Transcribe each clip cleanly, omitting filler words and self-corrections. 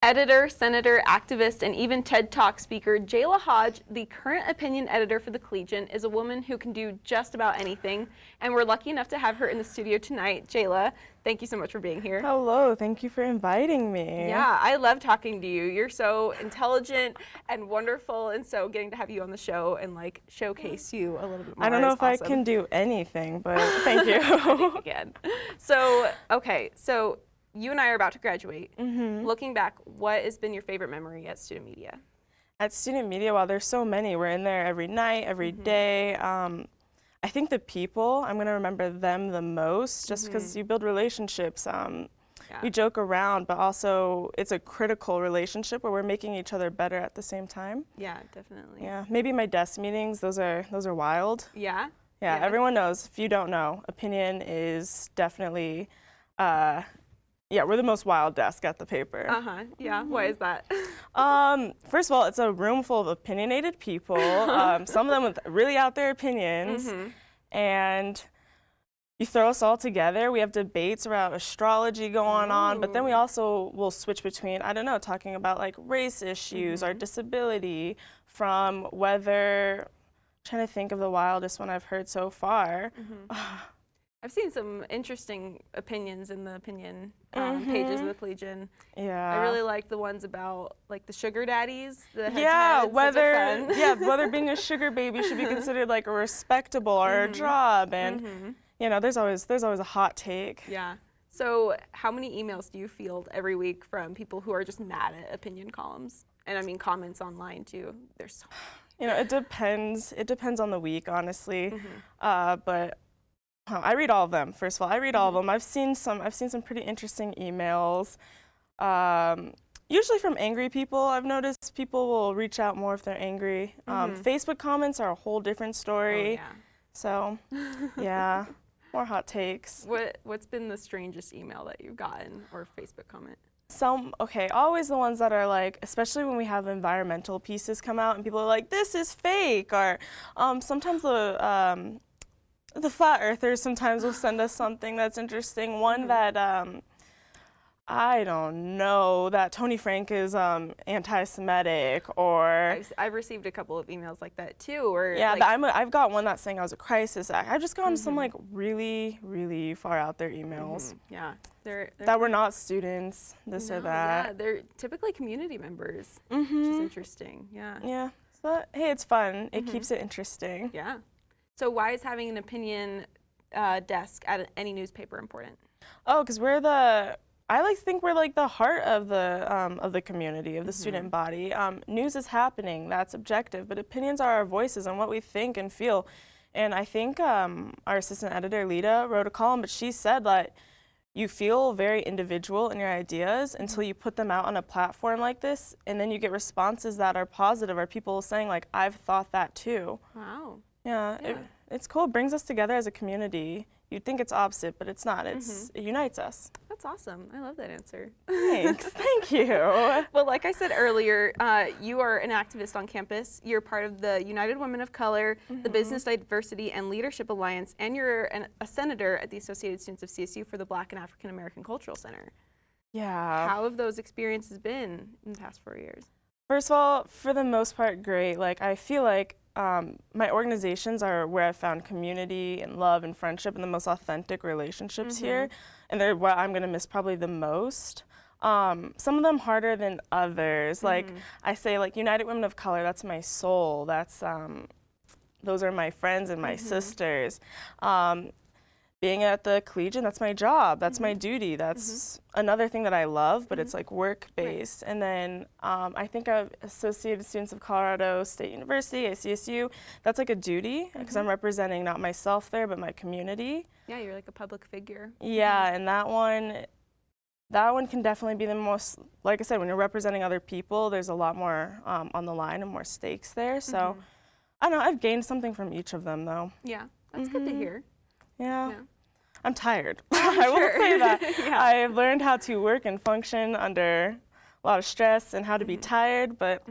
Editor, senator, activist, and even TED Talk speaker Jayla Hodge, the current opinion editor for the Collegian, is a woman who can do just about anything, and we're lucky enough to have her in the studio tonight. Jayla, thank you so much for being here. Hello, thank you for inviting me. Yeah, I love talking to you. You're so intelligent and wonderful, and so getting to have you on the show and like showcase you a little bit more. I don't know if awesome. I can do anything, but thank you. I think you can. So, okay, so you and I are about to graduate. Looking back, what has been your favorite memory at Student Media? At Student Media, wow, there's so many. We're in there every night, every day. I think the people, I'm going to remember them the most just because you build relationships. We joke around, but also it's a critical relationship where we're making each other better at the same time. Yeah, definitely. Yeah, maybe my desk meetings, those are wild. Yeah? Yeah, everyone knows. If you don't know, opinion is definitely, yeah, we're the most wild desk at the paper. Yeah, why is that? First of all, it's a room full of opinionated people, some of them with really out there opinions, and you throw us all together. We have debates around astrology going on, but then we also will switch between, I don't know, talking about like race issues or disability, from weather. Trying to think of the wildest one I've heard so far. I've seen some interesting opinions in the opinion pages of the Collegian. Yeah. I really like the ones about like the sugar daddies. The whether being a sugar baby should be considered like a respectable or a job, and you know, there's always a hot take. Yeah. So how many emails do you field every week from people who are just mad at opinion columns? And I mean comments online too. There's so many. You know, it depends. It depends on the week, honestly. But I read all of them. First of all, I read all of them. I've seen some pretty interesting emails. Usually from angry people. I've noticed people will reach out more if they're angry. Facebook comments are a whole different story. Oh, yeah. So, yeah, more hot takes. What's been the strangest email that you've gotten or Facebook comment? Always the ones that are like, especially when we have environmental pieces come out and people are like, this is fake, or sometimes the flat earthers sometimes will send us something that's interesting. One that, I don't know, that Tony Frank is anti-Semitic, or... I've received a couple of emails like that too. Or yeah, like, I've got one that's saying I was a crisis act. I've just gotten some like really, really far out there emails. Yeah. They're that we're not students, this or that. Yeah, they're typically community members, which is interesting. Yeah. Yeah, but hey, it's fun. It keeps it interesting. Yeah. So why is having an opinion desk at any newspaper important? Oh, because I like to think we're like the heart of the community, of the student body. News is happening, that's objective, but opinions are our voices and what we think and feel. And I think our assistant editor, Lita, wrote a column, but she said that you feel very individual in your ideas until you put them out on a platform like this, and then you get responses that are positive, or people saying like, I've thought that too. Wow. Yeah, it's cool. It brings us together as a community. You'd think it's opposite, but it's not. It unites us. That's awesome. I love that answer. Thanks. Thank you. Well, like I said earlier, you are an activist on campus. You're part of the United Women of Color, the Business Diversity and Leadership Alliance, and you're a senator at the Associated Students of CSU for the Black and African American Cultural Center. Yeah. How have those experiences been in the past 4 years? First of all, for the most part, great. Like, I feel like my organizations are where I found community and love and friendship and the most authentic relationships here, and they're what I'm gonna miss probably the most. Some of them harder than others. Like I say, like United Women of Color, that's my soul. That's those are my friends and my sisters. Being at the Collegian, that's my job, that's my duty, that's another thing that I love, but it's like work-based. And then I think of Associated Students of Colorado State University, CSU, that's like a duty, because I'm representing not myself there, but my community. Yeah, you're like a public figure. Yeah, and that one can definitely be the most, like I said, when you're representing other people, there's a lot more on the line and more stakes there. So, I don't know, I've gained something from each of them, though. Yeah, that's good to hear. Yeah. I'm tired. I will say that. I've learned how to work and function under a lot of stress and how to be tired, but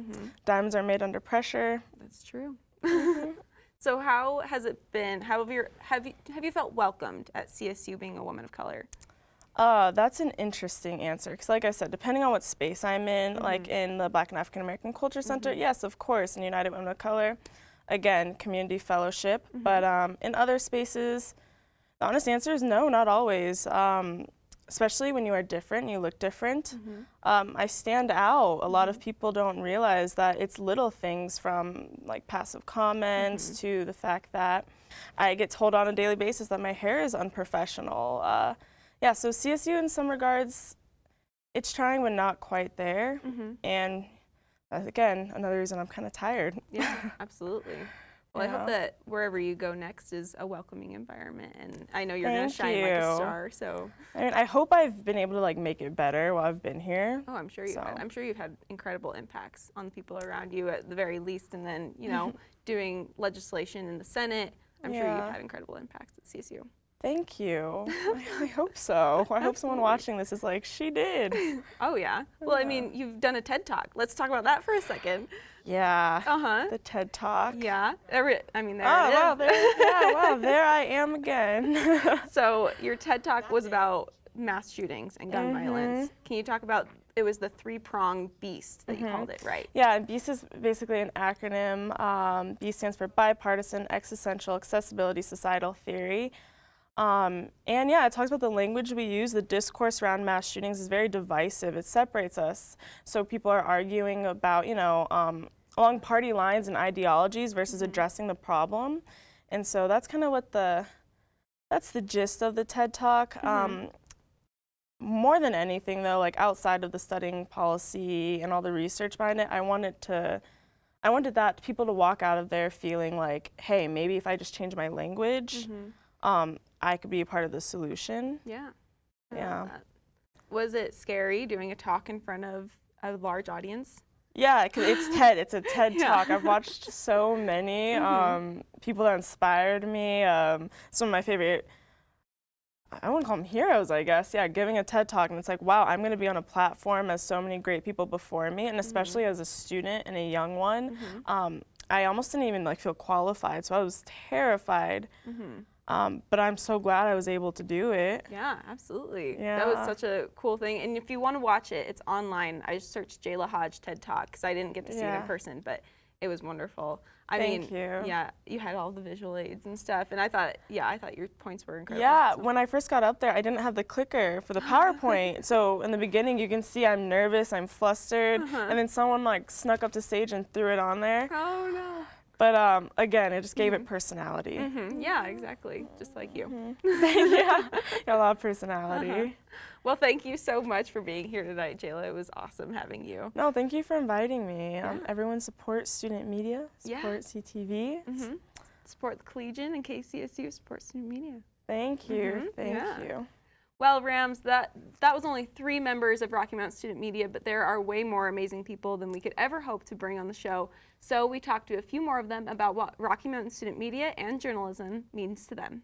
diamonds are made under pressure. That's true. So how has it been? Have you felt welcomed at CSU being a woman of color? That's an interesting answer, because like I said, depending on what space I'm in, like in the Black and African American Culture Center, yes, of course, in United Women of Color, again, community fellowship, but in other spaces, the honest answer is no, not always. Especially when you are different, you look different. I stand out. A lot of people don't realize that it's little things, from like passive comments to the fact that I get told on a daily basis that my hair is unprofessional. Yeah, so CSU in some regards, it's trying but not quite there. And again, another reason I'm kind of tired. Yeah, absolutely. Well, I hope that wherever you go next is a welcoming environment, and I know you're going to shine like a star. So I mean, I hope I've been able to like make it better while I've been here. Oh, I'm sure I'm sure you've had incredible impacts on the people around you at the very least, and then doing legislation in the Senate. I'm sure you've had incredible impacts at CSU. Thank you. I hope so. I hope someone watching this is like, she did. Oh yeah. Well, I mean, you've done a TED Talk. Let's talk about that for a second. Yeah. The TED Talk. Yeah. I mean, there it is. Wow, there I am again. So your TED Talk was about mass shootings and gun violence. Can you talk about, it was the three-pronged BEAST that you called it, right? Yeah, and BEAST is basically an acronym. BEAST stands for Bipartisan Existential Accessibility Societal Theory. And yeah, it talks about the language we use. The discourse around mass shootings is very divisive. It separates us. So people are arguing about, along party lines and ideologies versus addressing the problem. And so that's kind of what that's the gist of the TED Talk. More than anything though, like outside of the studying policy and all the research behind it, I wanted that people to walk out of there feeling like, hey, maybe if I just change my language, I could be a part of the solution. Yeah. Yeah. Was it scary doing a talk in front of a large audience? Yeah, because it's TED. It's a TED Talk. I've watched so many people that inspired me. Some of my favorite, I wouldn't call them heroes, I guess. Yeah, giving a TED Talk, and it's like, wow, I'm going to be on a platform as so many great people before me, and especially as a student and a young one. I almost didn't even feel qualified, so I was terrified. But I'm so glad I was able to do it. Yeah, absolutely. Yeah. That was such a cool thing. And if you want to watch it, it's online. I just searched Jayla Hodge TED Talk because I didn't get to see it in person, but it was wonderful. Thank you. Yeah, you had all the visual aids and stuff, and I thought your points were incredible. Yeah, when I first got up there, I didn't have the clicker for the PowerPoint. So in the beginning, you can see I'm nervous, I'm flustered, and then someone snuck up to stage and threw it on there. Oh no. But again, it just gave it personality. Yeah, exactly, just like you. Yeah, a lot of personality. Well, thank you so much for being here tonight, Jayla. It was awesome having you. No, thank you for inviting me. Everyone support student media, support CTV. Support the Collegian, and KCSU support student media. Thank you, thank you. Well, Rams, that was only 3 members of Rocky Mountain Student Media, but there are way more amazing people than we could ever hope to bring on the show. So we talked to a few more of them about what Rocky Mountain Student Media and journalism means to them.